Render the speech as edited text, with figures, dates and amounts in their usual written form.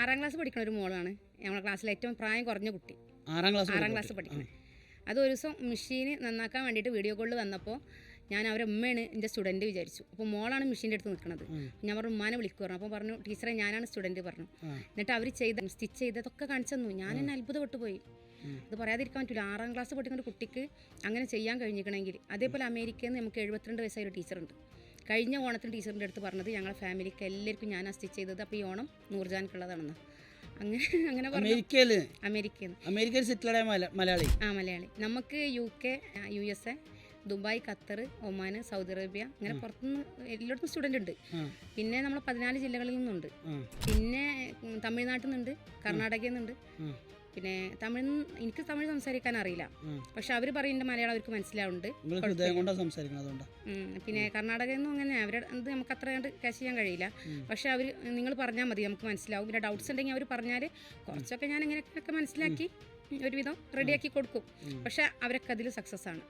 6ാം class പഠിക്കുന്ന ഒരു മോളാണ് നമ്മുടെ ക്ലാസ്സിലെ ഏറ്റവും പ്രായം കുറഞ്ഞ കുട്ടി. 6ാം ക്ലാസ് പഠിക്കുന്നത്. അത് ഒരു ദിവസം മെഷീൻ നന്നാക്കാൻ വേണ്ടിയിട്ട് വീഡിയോ കോളിൽ വന്നപ്പോൾ ഞാൻ അവരെ ഉമ്മയാണ് എൻ്റെ സ്റ്റുഡൻറ്റ് വിചാരിച്ചു. അപ്പോൾ മോളാണ് മെഷീൻ്റെ അടുത്ത് നിൽക്കുന്നത്. ഞാൻ പറഞ്ഞു ഉമ്മാനെ വിളിക്കുക പറഞ്ഞു. അപ്പോൾ പറഞ്ഞു ടീച്ചറെ ഞാനാണ് സ്റ്റുഡൻറ്റ് പറഞ്ഞു. എന്നിട്ട് അവർ സ്റ്റിച്ച് ചെയ്തതൊക്കെ കാണിച്ചു തന്നു. ഞാൻ എന്നെ അത്ഭുതപ്പെട്ടു പോയി. അത് പറയാതിരിക്കാൻ പറ്റില്ല. 6ാം ക്ലാസ് പഠിക്കുന്ന ഒരു കുട്ടിക്ക് അങ്ങനെ ചെയ്യാൻ കഴിഞ്ഞിരിക്കണമെങ്കിൽ. അതേപോലെ അമേരിക്കയിൽ നിന്ന് നമുക്ക് 72 വയസ്സായ ഒരു ടീച്ചറുണ്ട്. കഴിഞ്ഞ ഓണത്തിന് ടീച്ചറിൻ്റെ അടുത്ത് പറഞ്ഞത് ഞങ്ങളുടെ ഫാമിലിക്ക് എല്ലാവർക്കും ഞാനാണ് സ്റ്റിച്ച് ചെയ്തത്, അപ്പോൾ ഈ ഓണം നൂർജാൻക്കുള്ളതാണെന്ന്. അങ്ങനെ അമേരിക്കയിൽ സെറ്റിൽഡ് മലയാളി. മലയാളി. നമുക്ക് UK, USA, Dubai, Qatar, Oman, Saudi Arabia, അങ്ങനെ പുറത്തുനിന്ന് എല്ലായിടത്തും സ്റ്റുഡൻ്റ് ഉണ്ട്. പിന്നെ നമ്മൾ 14 ജില്ലകളിൽ നിന്നുണ്ട്. പിന്നെ തമിഴ്നാട്ടിൽ നിന്നുണ്ട്, കർണാടകയിൽ നിന്നുണ്ട്. പിന്നെ എനിക്ക് തമിഴ് സംസാരിക്കാൻ അറിയില്ല, പക്ഷെ അവർ പറയുന്നത് മലയാളം അവർക്ക് മനസ്സിലാവുന്നുണ്ട്. പിന്നെ കർണാടകയിൽ നിന്നും അങ്ങനെ അവരുടെ നമുക്ക് അത്ര കണ്ട് ക്യാച്ച് ചെയ്യാൻ കഴിയില്ല. പക്ഷെ അവർ നിങ്ങൾ പറഞ്ഞാൽ മതി, നമുക്ക് മനസ്സിലാവും. പിന്നെ ഡൗട്ട്സ് ഉണ്ടെങ്കിൽ അവർ പറഞ്ഞാൽ കുറച്ചൊക്കെ ഞാൻ എങ്ങനെയൊക്കെ മനസ്സിലാക്കി ഒരുവിധം റെഡിയാക്കി കൊടുക്കും. പക്ഷെ അവരൊക്കെ അതിൽ സക്സസ് ആണ്.